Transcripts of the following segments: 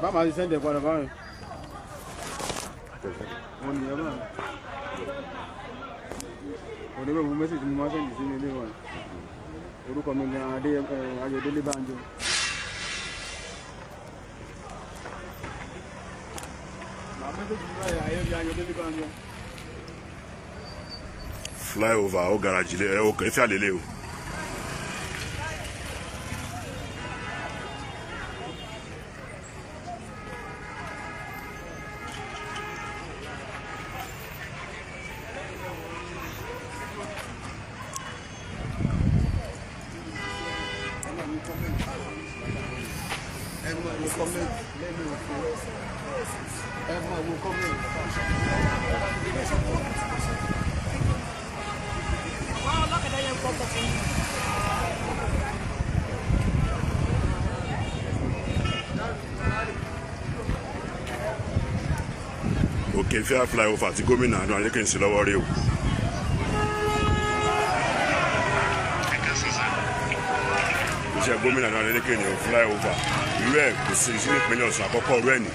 Mama, you send the one around. On the other. Whatever we message, we must send the same one. We look on the day of your daily banjo. Flyover au garage, Okefia Leleu. Okefia flyover ti gómìnà Adeleke ń ṣe lọ́wọ́ rẹ̀ o. Iṣẹ́ gómìnà Adeleke ní flyover irú ẹ̀ kò sí ìṣúná ìpínlẹ̀ Ọ̀ṣun àkọ́kọ́ rẹ̀ ni.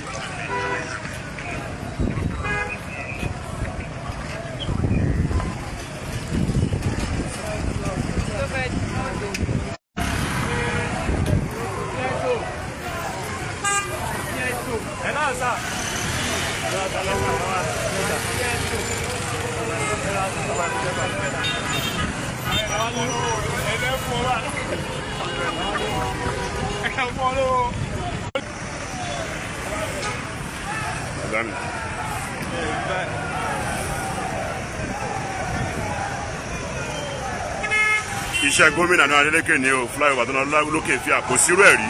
Iṣẹ́ gómìnà Adeleke ní o flyover tó náà lókè fi àkósírò ẹ̀ rí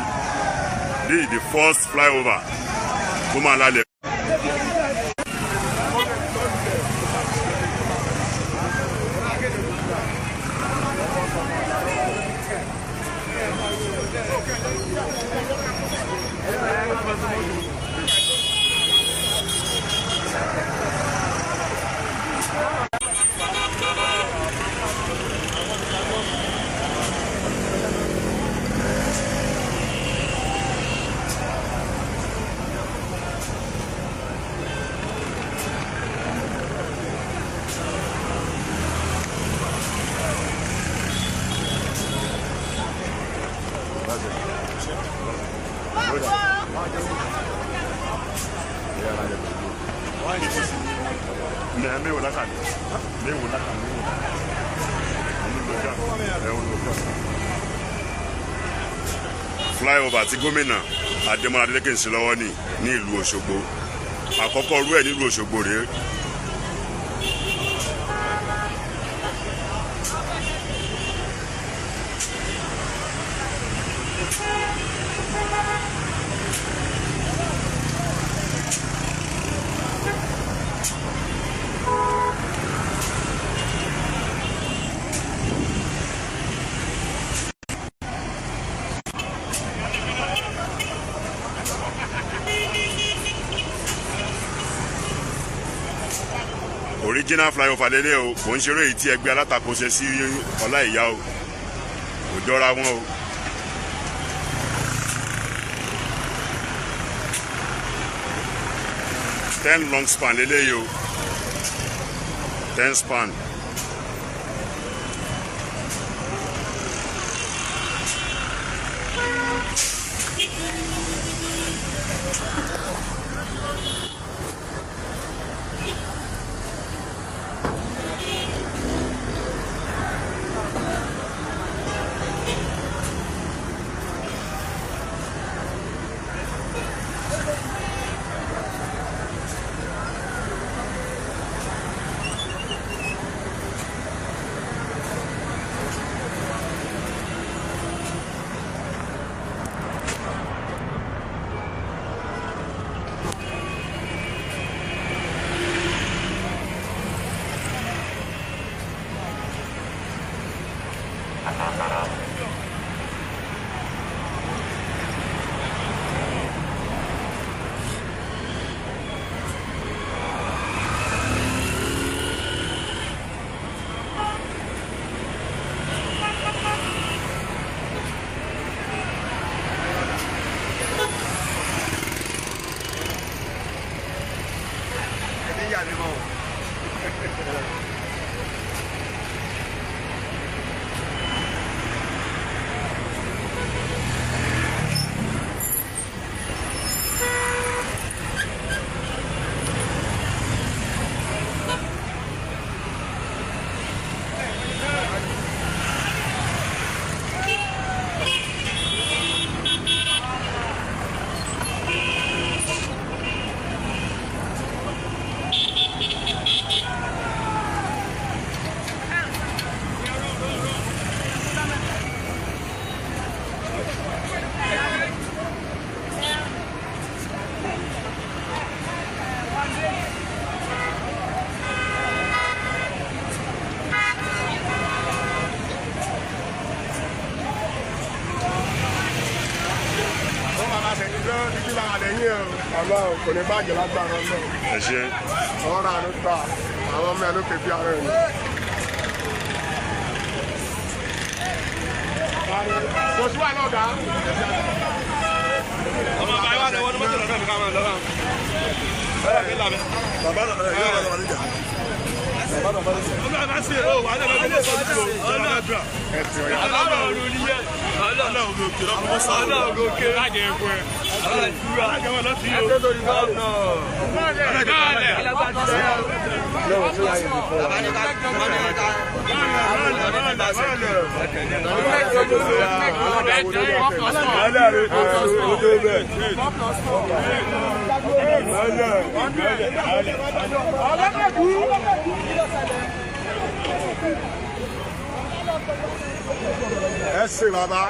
bí the first flyover tó máa lálẹ́. Flyover tí gómìnà Adeleke ń ṣe lọ́wọ́ ní ìlú Osogbo àkọ́kọ́ rú ẹ̀ nílùú Osogbo rèé. Original flyover lélẹ̀ o kò ń ṣeré èyí tí ẹgbẹ́ alátakò ṣe sí Ọláìyá o kò jọra wọn o. Ten long span lélẹ̀ o 10 span. lẹ́yìn Ọlọ́run kò ní bàjẹ́ lágbára Ọlọ́run. Ẹ ṣé. Ọ̀rọ̀ àánú gbà àwọn ọmọ ẹ̀ ló kébi ara ẹ̀. Kò sí wà lọ́gà. Ọmọ bàbá wa lọ́wọ́ ní mọ́tò lọ́dọ̀ mi ká máa lọ́wọ́. Bàbá náà yóò wà lọ́wọ́ níjà. Ọmọ bàbá sí èrò wà lọ́wọ́ ní mọ́tò lọ́dọ̀ mi. Ọlọ́ọ̀gọ́kẹ́ lájẹ̀ ẹ̀kọ́ ẹ̀. Ọlọ́ọ̀gọ́kẹ́ lọ́tí yóò. Ẹ ṣe bàbá.